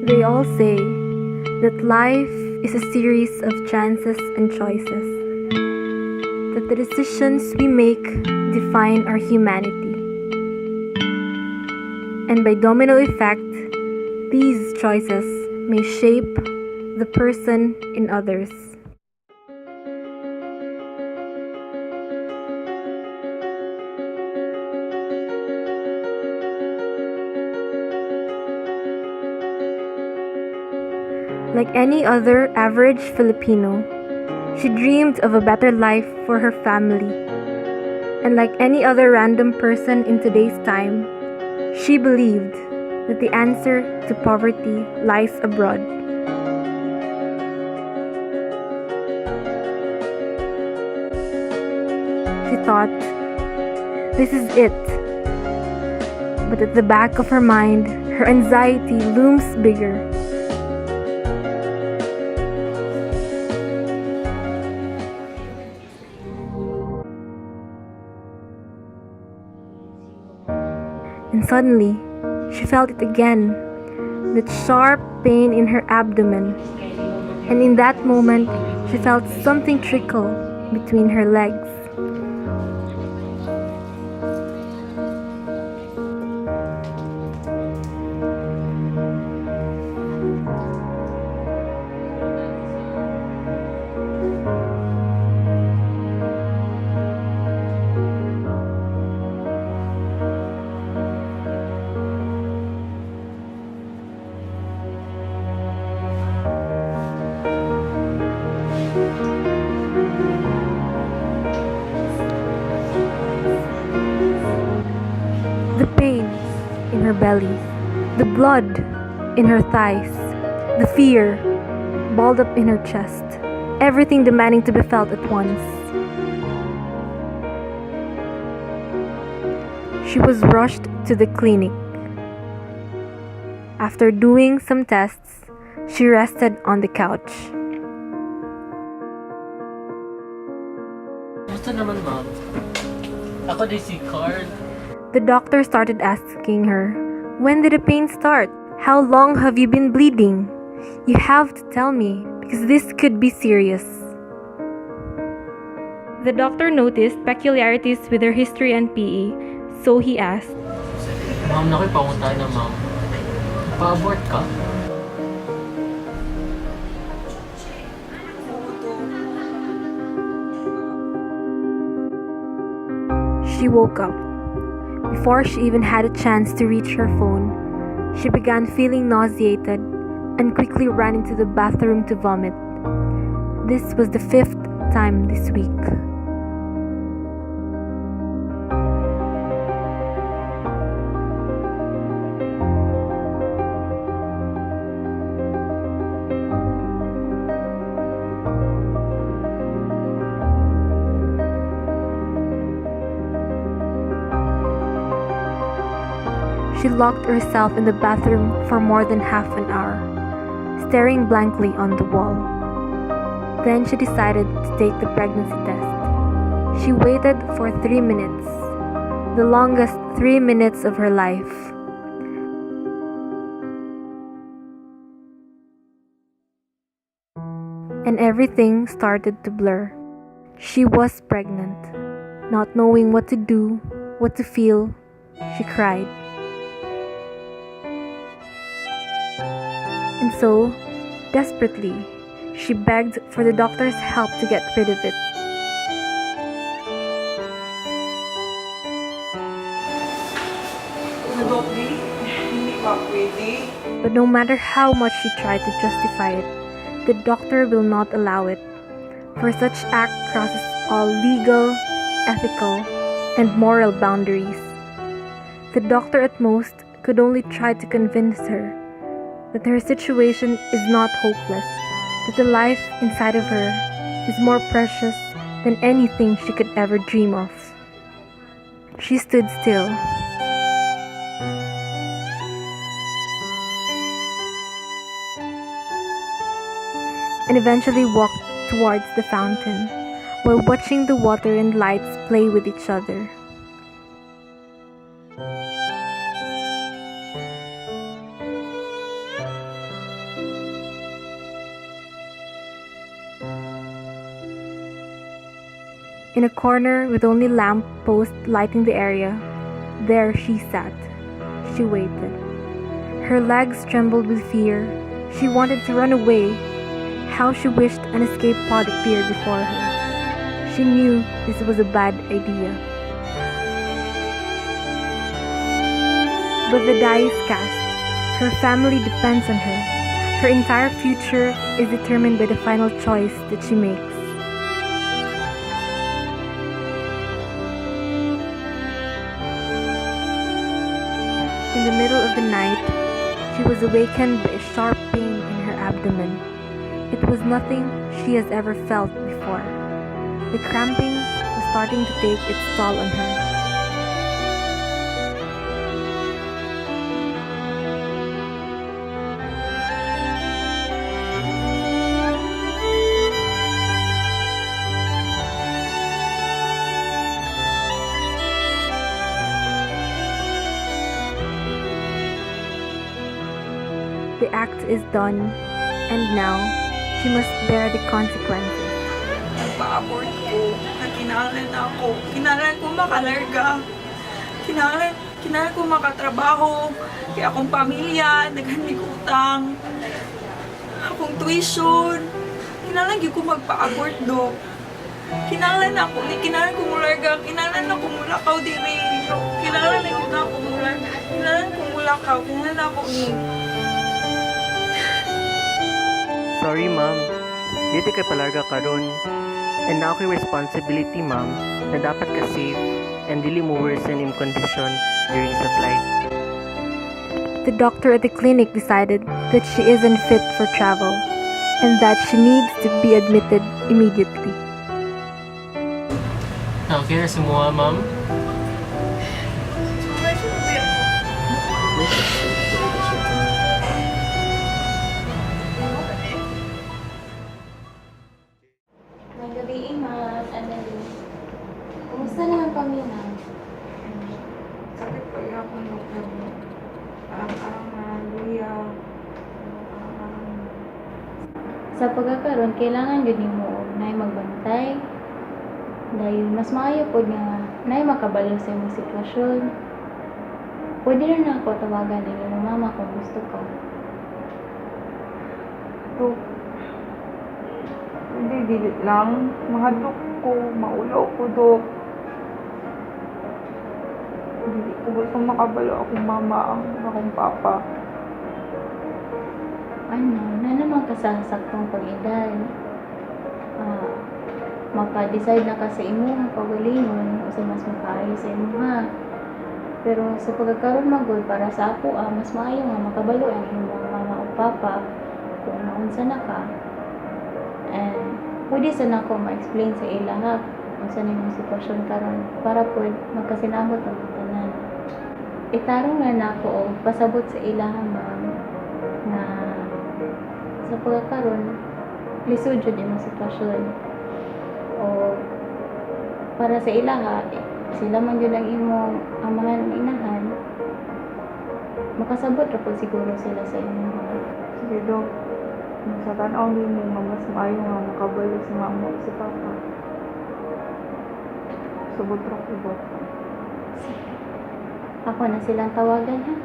They all say that life is a series of chances and choices, that the decisions we make define our humanity. And by domino effect, these choices may shape the person in others. Like any other average Filipino, she dreamed of a better life for her family. And like any other random person in today's time, she believed that the answer to poverty lies abroad. She thought, this is it. But at the back of her mind, her anxiety looms bigger. And suddenly, she felt it again, that sharp pain in her abdomen. And in that moment, she felt something trickle between her legs. The pain in her belly, the blood in her thighs, the fear balled up in her chest, everything demanding to be felt at once. She was rushed to the clinic. After doing some tests, she rested on the couch. Gusto naman, ma'am. Ako din si Carl. The doctor started asking her, when did the pain start? How long have you been bleeding? You have to tell me, because this could be serious. The doctor noticed peculiarities with her history and PE, so he asked, Ma'am, nakipaunta na, ma'am. Pa-abort ka? She woke up. Before she even had a chance to reach her phone, she began feeling nauseated and quickly ran into the bathroom to vomit. This was the 5th time this week. She locked herself in the bathroom for more than half an hour, staring blankly on the wall. Then she decided to take the pregnancy test. She waited for 3 minutes, the longest 3 minutes of her life. And everything started to blur. She was pregnant. Not knowing what to do, what to feel, she cried. And so, desperately, she begged for the doctor's help to get rid of it. But no matter how much she tried to justify it, the doctor will not allow it, for such act crosses all legal, ethical, and moral boundaries. The doctor at most could only try to convince her that her situation is not hopeless, that the life inside of her is more precious than anything she could ever dream of. She stood still. And eventually walked towards the fountain, while watching the water and lights play with each other. In a corner with only lamp posts lighting the area, there she sat. She waited. Her legs trembled with fear. She wanted to run away. How she wished an escape pod appeared before her. She knew this was a bad idea. But the die is cast. Her family depends on her. Her entire future is determined by the final choice that she makes. In the middle of the night, she was awakened by a sharp pain in her abdomen. It was nothing she has ever felt before. The cramping was starting to take its toll on her. The act is done, and now she must bear the consequences. Nagpa-abort ko, kinahanglan ako. Kinahanglan ko makalarga. Kinahanglan ko makatrabaho. Kaya akong pamilya, naghandig utang. Akong tuition. Kinahanglan ko magpa-abort, Dok. Kinahanglan ako, kinahanglan ko mularga. Kinahanglan ako mulakaw diri. Kinahanglan ako mularga. Kinahanglan ko mulakaw. Kinahanglan ako ni. Sorry, ma'am. Dito kay palarga karon. And now kay responsibility, ma'am, na dapat ka safe and dili mo worsen in condition during sa flight. The doctor at the clinic decided that she isn't fit for travel and that she needs to be admitted immediately. Okay na semua, ma'am. Magabi, Ma'am. Annalyn. Kumusta naman kami, Ma'am? Sakit pa yung akong doktor. Parang luya. Sa pagkakaroon, kailangan yun mo na magbantay. Dahil mas maayo po nga na makabalo sa imong sitwasyon. Pwede rin na ako tawagan ng iyong mama kung gusto ko. Dok, hindi dilit lang. Mahadlok ko, maulaw ko, Dok. Hindi ko gusto makabalo akong mama, akong papa. Ano, na naman ka sa saktong pag-edad. Maka-decide na ka sa imo, pagalingon, o sa mas makaayo sa imo ha. Pero sa pagkakaroon magod para sa ako, mas maayo nga makabalo ang imong mama o papa kung naunsa na ka. And pwede sana ako ma-explain sa ila ha kung saan yung sitwasyon karon para po magkasinabot ang tanan. Itarong na ako o pasabot sa ila ha, ma'am, na sa pagkakaroon lisod jud yung sitwasyon. O para sa ila ha, sila man yun ang imong amahan ng inahan, makasabot ra po siguro sila sa inyo. Sige, Dok. Sa tanaw din mo, mas maayo nga makabalo si mama o si papa. Subot ra ko, Dok. Ako na silang tawagan ha.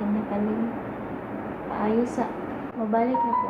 Tingnan kami. Paayos sa mabalik na po.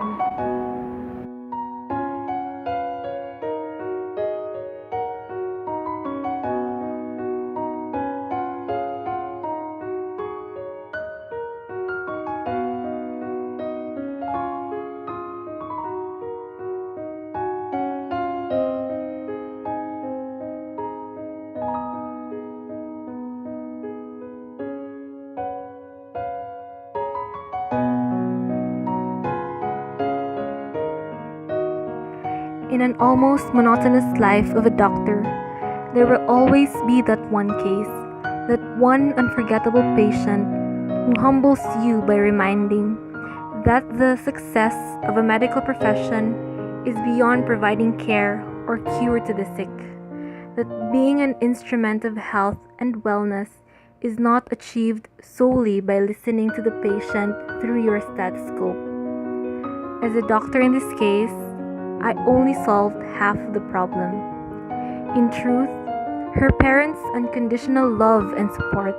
In an almost monotonous life of a doctor, there will always be that one case, that one unforgettable patient who humbles you by reminding that the success of a medical profession is beyond providing care or cure to the sick, that being an instrument of health and wellness is not achieved solely by listening to the patient through your stethoscope. As a doctor in this case, I only solved half the problem. In truth, her parents' unconditional love and support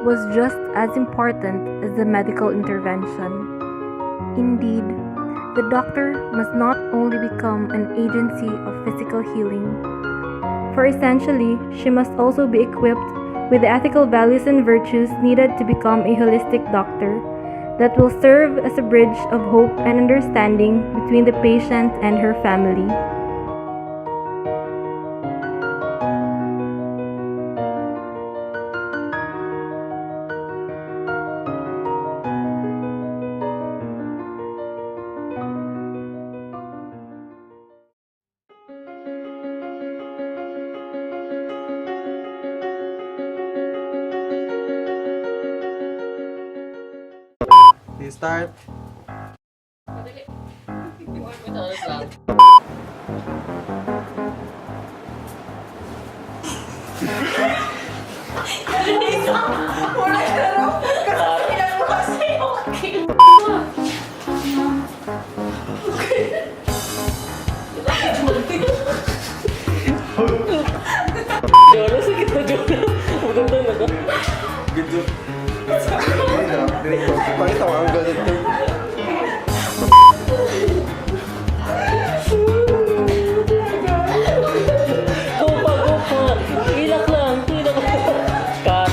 was just as important as the medical intervention. Indeed, the doctor must not only become an agency of physical healing, for essentially, she must also be equipped with the ethical values and virtues needed to become a holistic doctor that will serve as a bridge of hope and understanding between the patient and her family. You start. Pakita mo ang ganito. Ilak lang. Cut.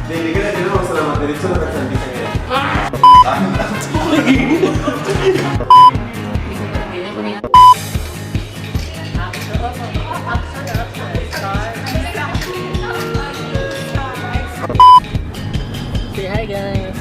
Hindi ka na din ako salamat. Diretso na kagsandi ka ngayon. Say hi guys.